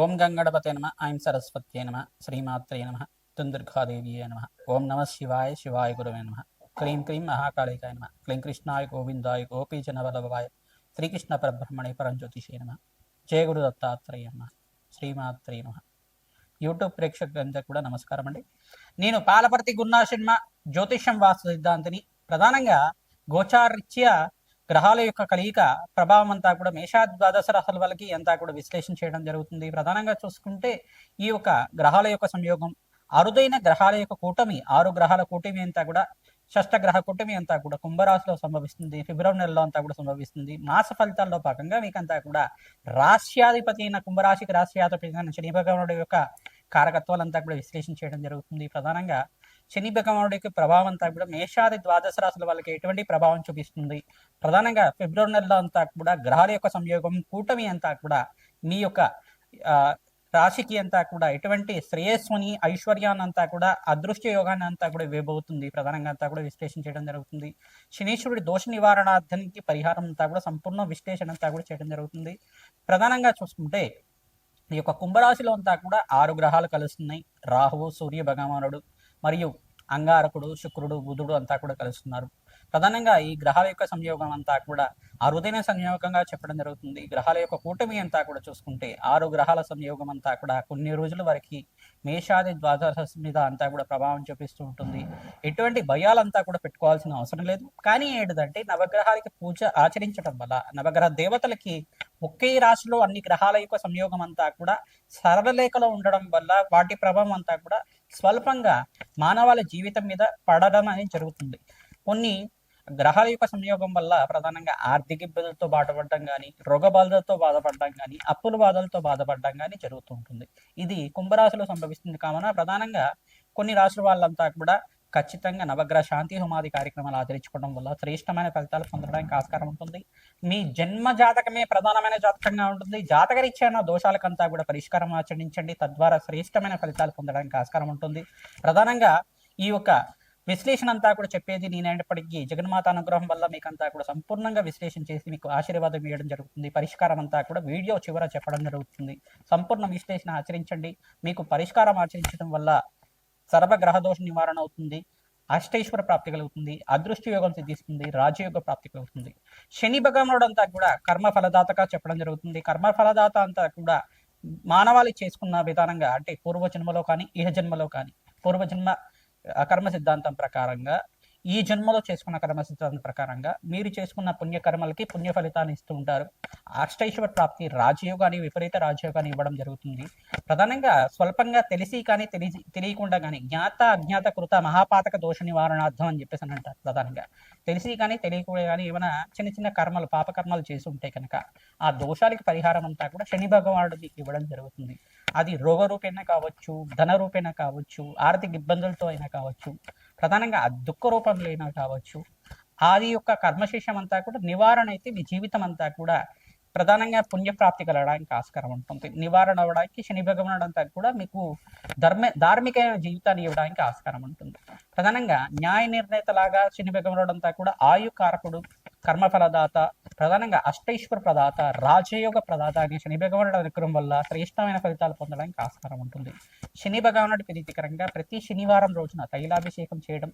ఓం గంగణపతే నమ ఐం సరస్వత్యే నమ శ్రీమాత్రే నమ దుందుర్గాదేవ్యే నమ ఓం నమ శివాయ శివాయ గురవే నమ క్లీం క్లీం మహాకాళికాయ నమ క్లీం కృష్ణాయ గోవిందాయ గోపీజనవల్లభాయ శ్రీకృష్ణ పరబ్రహ్మణే పరంజ్యోతిషే నమ జయ గురు దత్తాత్రేయ నమ శ్రీమాత్రే నమ. యూట్యూబ్ ప్రేక్షకులందరికీ కూడా నమస్కారం అండి. నేను పాలపర్తి గున్నా సినిమా జ్యోతిష్యం వాస్తు సిద్ధాంతిని. ప్రధానంగా గోచారీత్యా గ్రహాల యొక్క కలయిక ప్రభావం అంతా కూడా మేషాద్వాదశ రాశుల వాళ్ళకి అంతా కూడా విశ్లేషణ చేయడం జరుగుతుంది. ప్రధానంగా చూసుకుంటే ఈ యొక్క గ్రహాల యొక్క సంయోగం, అరుదైన గ్రహాల యొక్క కూటమి, 6 గ్రహాల కూటమి అంతా కూడా షష్టగ్రహ కూటమి అంతా కూడా కుంభరాశిలో సంభవిస్తుంది. ఫిబ్రవరి నెలలో అంతా కూడా సంభవిస్తుంది. మాస ఫలితాల్లో భాగంగా మీకంతా కూడా రాశ్యాధిపతి అయిన కుంభరాశికి రాశ్యాధిపతి అయిన శని భగవానుడి యొక్క కారకత్వాలంతా కూడా విశ్లేషణ చేయడం జరుగుతుంది. ప్రధానంగా శని భగవానుడికి ప్రభావం అంతా కూడా మేషాది ద్వాదశ రాశుల వాళ్ళకి ఎటువంటి ప్రభావం చూపిస్తుంది. ప్రధానంగా ఫిబ్రవరి నెలలో అంతా కూడా గ్రహాల యొక్క సంయోగం కూటమి అంతా కూడా మీ యొక్క రాశికి అంతా కూడా ఎటువంటి శ్రేయస్సుని ఐశ్వర్యాన్ని అంతా కూడా అదృష్ట యోగాన్ని అంతా కూడా ఇవ్వబోతుంది. ప్రధానంగా అంతా కూడా విశ్లేషణ చేయడం జరుగుతుంది. శనీశ్వరుడి దోష నివారణార్థానికి పరిహారం అంతా కూడా సంపూర్ణ విశ్లేషణ అంతా కూడా చేయడం జరుగుతుంది. ప్రధానంగా చూసుకుంటే ఈ యొక్క కుంభరాశిలో అంతా కూడా 6 గ్రహాలు కలుస్తున్నాయి. రాహువు, సూర్య భగవానుడు మరియు అంగారకుడు, శుక్రుడు, బుధుడు అంతా కూడా కలుస్తున్నారు. ప్రధానంగా ఈ గ్రహాల యొక్క సంయోగం అంతా కూడా అరుదైన సంయోగంగా చెప్పడం జరుగుతుంది. గ్రహాల యొక్క కూటమి అంతా కూడా చూసుకుంటే 6 గ్రహాల సంయోగం అంతా కూడా కొన్ని రోజుల వరకు మేషాది ద్వాదశ మీద అంతా కూడా ప్రభావం చూపిస్తూ ఉంటుంది. ఎటువంటి భయాలంతా కూడా పెట్టుకోవాల్సిన అవసరం లేదు. కానీ ఏంటిదంటే నవగ్రహాలకి పూజ ఆచరించడం వల్ల, నవగ్రహ దేవతలకి ఒకే రాశిలో అన్ని గ్రహాల యొక్క సంయోగం అంతా కూడా సరళరేఖలో ఉండడం వల్ల వాటి ప్రభావం అంతా కూడా స్వల్పంగా మానవాళి జీవితం మీద పడడం అనేది జరుగుతుంది. కొన్ని గ్రహాల యొక్క సంయోగం వల్ల ప్రధానంగా ఆర్థిక ఇబ్బందులతో బాధపడడం కానీ, రోగ బాధలతో బాధపడడం కానీ, అప్పుల బాధలతో బాధపడడం కానీ జరుగుతూ ఉంటుంది. ఇది కుంభరాశిలో సంభవిస్తుంది. కావున ప్రధానంగా కొన్ని రాశుల వాళ్ళంతా కూడా ఖచ్చితంగా నవగ్రహ శాంతి హోమాది కార్యక్రమాలు ఆచరించుకోవడం వల్ల శ్రేష్టమైన ఫలితాలు పొందడానికి ఆస్కారం ఉంటుంది. మీ జన్మ జాతకమే ప్రధానమైన జాతకంగా ఉంటుంది. జాతకరీత్యా దోషాలకంతా కూడా పరిష్కారం ఆచరించండి. తద్వారా శ్రేష్టమైన ఫలితాలు పొందడానికి ఆస్కారం ఉంటుంది. ప్రధానంగా ఈ యొక్క విశ్లేషణ అంతా కూడా చెప్పేది నేనైనప్పటికీ జగన్మాత అనుగ్రహం వల్ల మీకంతా కూడా సంపూర్ణంగా విశ్లేషణ చేసి మీకు ఆశీర్వాదం ఇవ్వడం జరుగుతుంది. పరిష్కారం అంతా కూడా వీడియో చివర చెప్పడం జరుగుతుంది. సంపూర్ణ విశ్లేషణ ఆచరించండి. మీకు పరిష్కారం ఆచరించడం వల్ల సర్వగ్రహ దోష నివారణ అవుతుంది. అష్టైశ్వర ప్రాప్తి కలుగుతుంది. అదృష్ట యోగం సిద్ధిస్తుంది. రాజయోగ ప్రాప్తి కలుగుతుంది. శని భగవానుడు అంతా కూడా కర్మ ఫలదాతగా చెప్పడం జరుగుతుంది. కర్మ ఫలదాత అంతా కూడా మానవాళి చేసుకున్న విధానంగా అంటే పూర్వజన్మలో కానీ ఇహ జన్మలో కానీ పూర్వజన్మ కర్మ సిద్ధాంతం ప్రకారంగా ఈ జన్మలో చేసుకున్న కర్మ సిద్ధాంతం ప్రకారంగా మీరు చేసుకున్న పుణ్యకర్మలకి పుణ్య ఫలితాన్ని ఇస్తూ ఉంటారు. అష్టైశ్వర ప్రాప్తి, రాజయోగాన్ని, విపరీత రాజయోగాన్ని ఇవ్వడం జరుగుతుంది. ప్రధానంగా స్వల్పంగా తెలిసి కానీ తెలియకుండా కానీ జ్ఞాత అజ్ఞాత కృత మహాపాతక దోష నివారణార్థం అని చెప్పేసి అని అంటారు. ప్రధానంగా తెలిసి కానీ తెలియకుండా కానీ ఏమైనా చిన్న చిన్న కర్మలు పాపకర్మలు చేసి ఉంటే కనుక ఆ దోషాలకి పరిహారం అంతా కూడా శని భగవానుడు మీకు ఇవ్వడం జరుగుతుంది. అది రోగ రూపేణ కావచ్చు, ధన రూపేణ కావచ్చు, ఆర్థిక ఇబ్బందులతో అయినా కావచ్చు, ప్రధానంగా దుఃఖ రూపంలో అయినా కావచ్చు. ఆది యొక్క కర్మశేషం అంతా కూడా నివారణ అయితే మీ జీవితం అంతా కూడా ప్రధానంగా పుణ్యప్రాప్తి కలగడానికి ఆస్కారం ఉంటుంది. నివారణ అవ్వడానికి శని భగవానుడు అంతా కూడా మీకు ధార్మికమైన జీవితాన్ని ఇవ్వడానికి ఆస్కారం ఉంటుంది. ప్రధానంగా న్యాయ నిర్ణేతలాగా శని భగవానుడు అంతా కూడా ఆయుకారకుడు, కర్మఫలదాత, ప్రధానంగా అష్టైశ్వర ప్రదాత, రాజయోగ ప్రదాత అనే శని భగవానుడు అనుగ్రహం వల్ల శ్రేష్టమైన ఫలితాలు పొందడానికి ఆస్కారం ఉంటుంది. శని భగవానుడి ప్రీతికరంగా ప్రతి శనివారం రోజున తైలాభిషేకం చేయడం,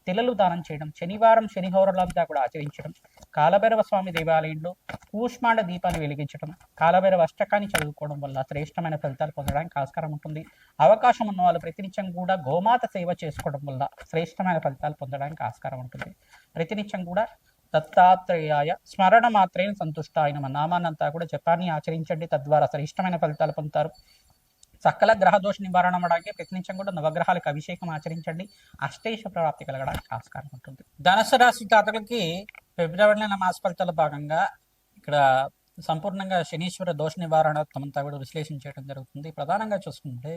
తెలలు దానం చేయడం, శనివారం శనిహోరలంతా కూడా ఆచరించడం, కాలభైరవ స్వామి దేవాలయంలో కూష్మాండ దీపాన్ని వెలిగించడం, కాలభైరవ అష్టకాన్ని చదువుకోవడం వల్ల శ్రేష్టమైన ఫలితాలు పొందడానికి ఆస్కారం ఉంటుంది. అవకాశం ఉన్న వాళ్ళు ప్రతినిత్యం కూడా గోమాత సేవ చేసుకోవడం వల్ల శ్రేష్టమైన ఫలితాలు పొందడానికి ఆస్కారం ఉంటుంది. ప్రతినిత్యం కూడా దత్తాత్రేయాయ స్మరణ మాత్రేణ సంతుష్ట ఆయన నామాన్నంతా కూడా జపాన్ని ఆచరించండి. తద్వారా శ్రేష్టమైన ఫలితాలు పొందుతారు. సకల గ్రహ దోష నివారణ అవడానికి ప్రయత్నించడం కూడా నవగ్రహాలకు అభిషేకం ఆచరించండి. అష్టైశ్వర ప్రాప్తి కలగడానికి ఆస్కారం ఉంటుంది. ధనుసు రాశి జాతకులకి ఫిబ్రవరి నెల మాస ఫలితాల భాగంగా ఇక్కడ సంపూర్ణంగా శనీశ్వర దోష నివారణార్థం అంతా కూడా విశ్లేషణ చేయడం జరుగుతుంది. ప్రధానంగా చూసుకుంటే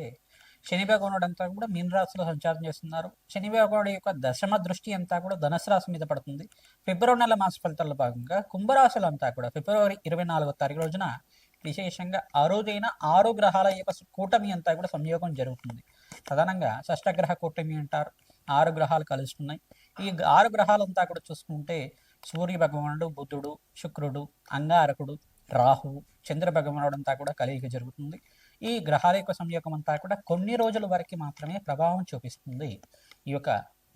శని భగవానుడు అంతా కూడా మీన రాశిలో సంచారం చేస్తున్నారు. శని భగవానుడి యొక్క దశమ దృష్టి అంతా కూడా ధనుసు రాశి మీద పడుతుంది. ఫిబ్రవరి నెల మాస ఫలితాల భాగంగా కుంభరాశిలో అంతా కూడా ఫిబ్రవరి 24వ తారీఖు రోజున విశేషంగా అరుదైన 6 గ్రహాల యొక్క కూటమి అంతా కూడా సంయోగం జరుగుతుంది. ప్రధానంగా షష్టగ్రహ కూటమి అంటారు. 6 గ్రహాలు కలుస్తున్నాయి. ఈ 6 గ్రహాలంతా కూడా చూసుకుంటే సూర్య భగవానుడు, బుధుడు, శుక్రుడు, అంగారకుడు, రాహు, చంద్ర భగవానుడు అంతా కూడా కలియిక జరుగుతుంది. ఈ గ్రహాల యొక్క సంయోగం అంతా కూడా కొన్ని రోజుల వరకు మాత్రమే ప్రభావం చూపిస్తుంది ఈ యొక్క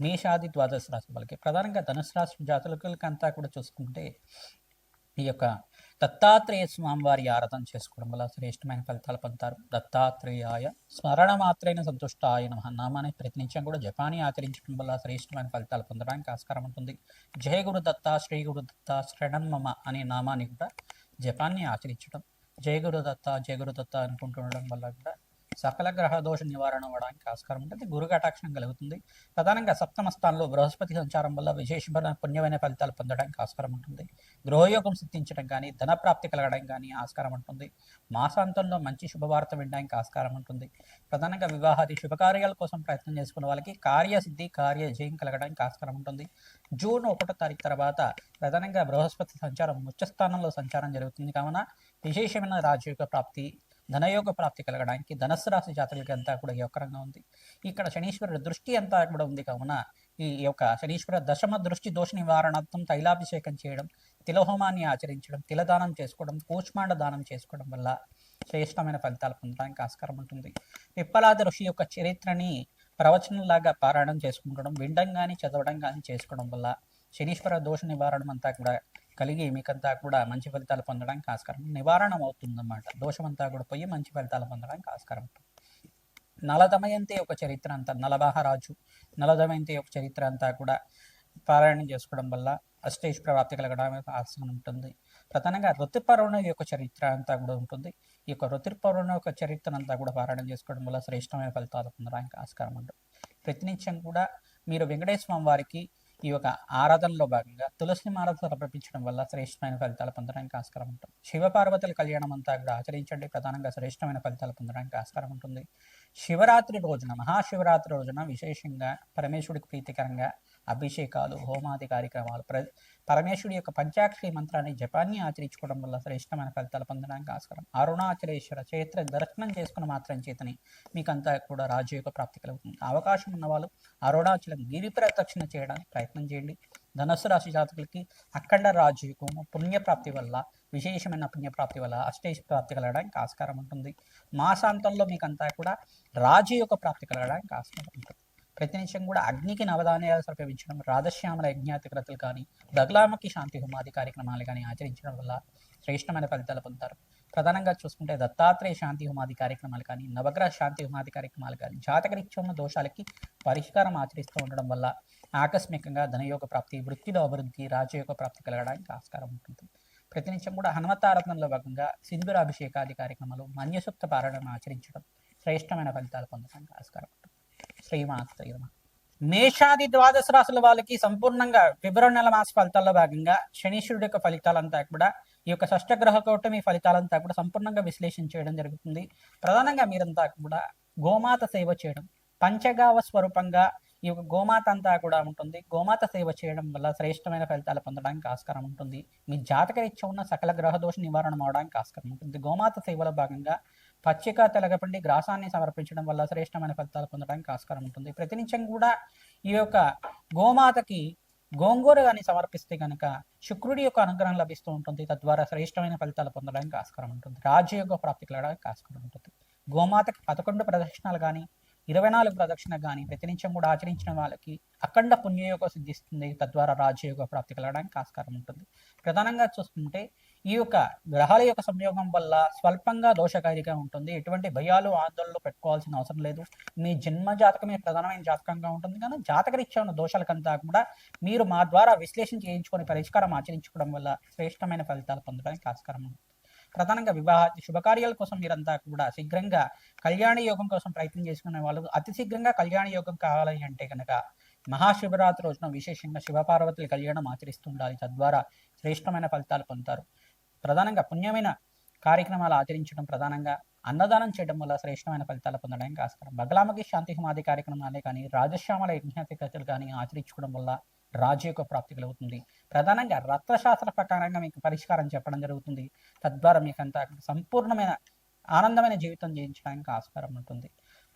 మేషాది ద్వాదశ రాశి వాళ్ళకి. ప్రధానంగా ధనుసు రాశి జాతకులకి అంతా కూడా చూసుకుంటే ఈ యొక్క దత్తాత్రేయ స్వామివారి ఆరాధన చేసుకోవడం వల్ల శ్రేష్టమైన ఫలితాలు పొందుతారు. దత్తాత్రేయాయ స్మరణ మాత్రైన సంతుష్టాయ నమః నామాన్ని ప్రతినిత్యం కూడా జపాన్ని ఆచరించడం వల్ల శ్రేష్టమైన ఫలితాలు పొందడానికి ఆస్కారం ఉంటుంది. జయ గురు దత్త, శ్రీ గురు దత్త, శరణన్మమ అనే నామాన్ని కూడా జపాన్ని ఆచరించడం, జయ గురు దత్త అనుకుంటుండడం వల్ల కూడా సకల గ్రహ దోష నివారణ అవ్వడానికి ఆస్కారం ఉంటుంది. గురు కటాక్షం కలుగుతుంది. ప్రధానంగా సప్తమ స్థానంలో బృహస్పతి సంచారం వల్ల విశేషమైన పుణ్యమైన ఫలితాలు పొందడానికి ఆస్కారం ఉంటుంది. గృహయోగం సిద్ధించడం కానీ, ధన ప్రాప్తి కలగడం కానీ ఆస్కారం ఉంటుంది. మాసాంతంలో మంచి శుభవార్త వినడానికి ఆస్కారం ఉంటుంది. ప్రధానంగా వివాహాది శుభకార్యాల కోసం ప్రయత్నం చేసుకున్న వాళ్ళకి కార్యసిద్ధి, కార్యజయం కలగడానికి ఆస్కారం ఉంటుంది. జూన్ 1వ తారీఖు తర్వాత ప్రధానంగా బృహస్పతి సంచారం ఉచ్చస్థానంలో సంచారం జరుగుతుంది. కావున విశేషమైన రాజయోగ ప్రాప్తి, ధనయోగ ప్రాప్తి కలగడానికి ధనస్సు రాశి జాతకులకి అంతా కూడా యోగకరంగా ఉంది. ఇక్కడ శనీశ్వరుడు దృష్టి అంతా కూడా ఉంది. కావున ఈ యొక్క శనీశ్వర దశమ దృష్టి దోష నివారణార్థం తైలాభిషేకం చేయడం, తిలహోమాన్ని ఆచరించడం, తిలదానం చేసుకోవడం, కూష్మాండ దానం చేసుకోవడం వల్ల శ్రేష్టమైన ఫలితాలు పొందడానికి ఆస్కారం ఉంటుంది. పిప్పలాద ఋషి యొక్క చరిత్రని ప్రవచనంలాగా పారాయణం చేసుకుంటడం, వినడం కానీ చదవడం కానీ చేసుకోవడం వల్ల శనీశ్వర దోష నివారణం అంతా కూడా కలిగి మీకంతా కూడా మంచి ఫలితాలు పొందడానికి ఆస్కారం నివారణ అవుతుందన్నమాట. దోషమంతా కూడా పోయి మంచి ఫలితాలు పొందడానికి ఆస్కారం ఉంటుంది. నలదమయంతి యొక్క చరిత్ర అంతా, నలమహారాజు నలదమయంతి యొక్క చరిత్ర అంతా కూడా పారాయణం చేసుకోవడం వల్ల అష్టైశ్వర ప్రాప్తి కలగడానికి ఆస్కారం ఉంటుంది. ప్రధానంగా ఋతుపర్వణ యొక్క చరిత్ర అంతా కూడా ఉంటుంది. ఈ యొక్క ఋతుపర్వణ యొక్క చరిత్ర అంతా కూడా పారాయణం చేసుకోవడం వల్ల శ్రేష్టమైన ఫలితాలు పొందడానికి ఆస్కారం ఉంటుంది. ప్రతినిత్యం కూడా మీరు వెంకటేశ్వర స్వామి వారికి ఈ యొక్క ఆరాధనలో భాగంగా తులసి మాల సమర్పించడం వల్ల శ్రేష్టమైన ఫలితాలు పొందడానికి ఆస్కారం ఉంటుంది. శివపార్వతుల కళ్యాణం అంతా కూడా ఆచరించండి. ప్రధానంగా శ్రేష్టమైన ఫలితాలు పొందడానికి ఆస్కారం ఉంటుంది. శివరాత్రి రోజున, మహాశివరాత్రి రోజున విశేషంగా పరమేశ్వరుడికి ప్రీతికరంగా అభిషేకాలు, హోమాది కార్యక్రమాలు, పరమేశ్వరుడి యొక్క పంచాక్షరి మంత్రాన్ని జపాన్ని ఆచరించుకోవడం వల్ల శ్రేష్టమైన ఫలితాలు పొందడానికి ఆస్కారం. అరుణాచలేశ్వర క్షేత్ర దర్శనం చేసుకున్న మాత్రం చేతని మీకంతా కూడా రాజయోగ ప్రాప్తి కలుగుతుంది. అవకాశం ఉన్న వాళ్ళు అరుణాచలం గిరి ప్రదక్షిణ చేయడానికి ప్రయత్నం చేయండి. ధనుస్సు రాశి జాతకులకి అఖండ రాజయోగం పుణ్యప్రాప్తి వల్ల, విశేషమైన పుణ్యప్రాప్తి వల్ల అష్టైశ్వర్య ప్రాప్తి కలగడానికి ఆస్కారం ఉంటుంది. మాసాంతంలో మీకంతా కూడా రాజయోగ ప్రాప్తి కలగడానికి ఆస్కారం ఉంటుంది. ప్రతినిత్యం కూడా అగ్నికి నవధాన్యాలు సమర్పించడం, రాధశ్యామల యజ్ఞాతిక్రతలు కానీ, బగలామకి శాంతి హోమాది కార్యక్రమాలు కానీ ఆచరించడం వల్ల శ్రేష్టమైన ఫలితాలు పొందుతారు. ప్రధానంగా చూసుకుంటే దత్తాత్రేయ శాంతి హోమాది కార్యక్రమాలు కానీ, నవగ్రహ శాంతి హోమాది కార్యక్రమాలు కానీ, జాతకరీత్యా ఉన్న దోషాలకి పరిష్కారం ఆచరిస్తూ ఉండడం వల్ల ఆకస్మికంగా ధనయోగ ప్రాప్తి, వృత్తిలో అభివృద్ధి, రాజయోగ ప్రాప్తి కలగడానికి ఆస్కారం ఉంటుంది. ప్రతినిత్యం కూడా హనుమతారాధనలో భాగంగా సింధూరాభిషేకాది కార్యక్రమాలు, మన్యసూక్త పారాయణం ఆచరించడం శ్రేష్టమైన ఫలితాలు పొందడానికి ఆస్కారం ఉంటుంది. శ్రీమాత్రే నమః. మేషాది ద్వాదశ రాశుల వాళ్ళకి సంపూర్ణంగా ఫిబ్రవరి నెల మాస ఫలితాల్లో భాగంగా శనీశ్వరుడు యొక్క ఫలితాలంతా కూడా ఈ యొక్క షష్టగ్రహ కూటమి ఫలితాలంతా కూడా సంపూర్ణంగా విశ్లేషణ చేయడం జరుగుతుంది. ప్రధానంగా మీరంతా కూడా గోమాత సేవ చేయడం, పంచగావ స్వరూపంగా ఈ యొక్క గోమాత అంతా కూడా ఉంటుంది. గోమాత సేవ చేయడం వల్ల శ్రేష్టమైన ఫలితాలు పొందడానికి ఆస్కారం ఉంటుంది. మీ జాతకరీత్యా ఉన్న సకల గ్రహ దోష నివారణ అవడానికి ఆస్కారం ఉంటుంది. గోమాత సేవలో భాగంగా పచ్చిక తెలగపిండి గ్రాసాన్ని సమర్పించడం వల్ల శ్రేష్టమైన ఫలితాలు పొందడానికి ఆస్కారం ఉంటుంది. ప్రతినిత్యం కూడా ఈ యొక్క గోమాతకి గోంగూర కానీ సమర్పిస్తే కనుక శుక్రుడి యొక్క అనుగ్రహం లభిస్తూ ఉంటుంది. తద్వారా శ్రేష్టమైన ఫలితాలు పొందడానికి ఆస్కారం ఉంటుంది. రాజయోగ ప్రాప్తి కలగడానికి ఆస్కారం ఉంటుంది. గోమాతకి 11 ప్రదక్షిణాలు కానీ, 24 ప్రదక్షిణ కానీ ప్రతినిత్యం కూడా ఆచరించిన వాళ్ళకి అఖండ పుణ్యయోగం సిద్ధిస్తుంది. తద్వారా రాజయోగ ప్రాప్తి కలగడానికి ఆస్కారం ఉంటుంది. ప్రధానంగా చూసుకుంటే ఈ యొక్క గ్రహాల యొక్క సంయోగం వల్ల స్వల్పంగా దోషకారిగా ఉంటుంది. ఎటువంటి భయాలు, ఆందోళనలు పెట్టుకోవాల్సిన అవసరం లేదు. మీ జన్మ జాతకమే ప్రధానమైన జాతకంగా ఉంటుంది. కానీ జాతకరీత్యా ఉన్న దోషాలకంతా కూడా మీరు మా ద్వారా విశ్లేషణ చేయించుకొని పరిష్కారం ఆచరించుకోవడం వల్ల శ్రేష్టమైన ఫలితాలు పొందడానికి ఆస్కారం ఉంటుంది. ప్రధానంగా వివాహ శుభకార్యాల కోసం మీరంతా కూడా శీఘ్రంగా కళ్యాణ యోగం కోసం ప్రయత్నం చేసుకునే వాళ్ళు అతి శీఘ్రంగా కళ్యాణ యోగం కావాలి అంటే కనుక మహాశివరాత్రి రోజున విశేషంగా శివపార్వతుల కళ్యాణం ఆచరిస్తుండాలి. తద్వారా శ్రేష్టమైన ఫలితాలు పొందుతారు. ప్రధానంగా పుణ్యమైన కార్యక్రమాలు ఆచరించడం, ప్రధానంగా అన్నదానం చేయడం వల్ల శ్రేష్టమైన ఫలితాలు పొందడానికి ఆస్కారం. బగలామకి శాంతి హోమాది కార్యక్రమాలే కానీ, రాజశ్యామల యజ్ఞాతికతలు కానీ ఆచరించుకోవడం వల్ల రాజయోగ ప్రాప్తి కలుగుతుంది. ప్రధానంగా రత్నశాస్త్ర ప్రకారంగా మీకు పరిష్కారం చెప్పడం జరుగుతుంది. తద్వారా మీకంతా సంపూర్ణమైన ఆనందమైన జీవితం జీవించడానికి ఆస్కారం ఉంటుంది.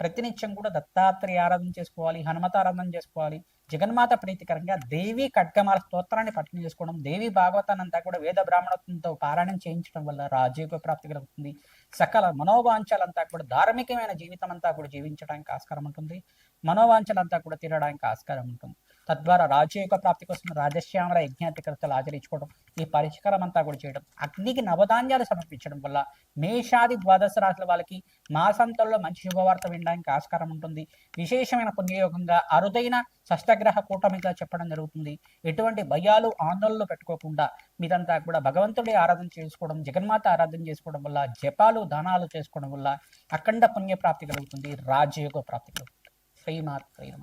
ప్రతినిత్యం కూడా దత్తాత్రేయ ఆరాధన చేసుకోవాలి, హనుమత ఆరాధన చేసుకోవాలి. జగన్మాత ప్రీతికరంగా దేవి ఖడ్గమాల స్తోత్రాన్ని పఠనం చేసుకోవడం, దేవి భాగవతాన్ని అంతా కూడా వేద బ్రాహ్మణత్వంతో పారాయణం చేయించడం వల్ల రాజయోగ ప్రాప్తి కలుగుతుంది. సకల మనోవాంఛలంతా కూడా ధార్మికమైన జీవితం అంతా కూడా జీవించడానికి ఆస్కారం ఉంటుంది. మనోవాంఛలంతా కూడా తీరడానికి ఆస్కారం ఉంటుంది. తద్వారా రాజయోగ ప్రాప్తి కోసం రాజశ్యామల యజ్ఞాతికర్తలు ఆచరించుకోవడం, ఈ పరిష్కారం అంతా కూడా చేయడం, అగ్నికి నవధాన్యాలు సమర్పించడం వల్ల మేషాది ద్వాదశ రాశుల వాళ్ళకి మాసాంతంలో మంచి శుభవార్త వినడానికి ఆస్కారం ఉంటుంది. విశేషమైన పుణ్యయోగంగా అరుదైన షష్టగ్రహ కూటమిగా చెప్పడం జరుగుతుంది. ఎటువంటి భయాలు ఆందోళనలు పెట్టుకోకుండా మీరంతా కూడా భగవంతుడి ఆరాధన చేసుకోవడం, జగన్మాత ఆరాధన చేసుకోవడం వల్ల, జపాలు దానాలు చేసుకోవడం వల్ల అఖండ పుణ్య ప్రాప్తి కలుగుతుంది, రాజయోగ ప్రాప్తి కలుగుతుంది. శ్రీమాత్రే నమః.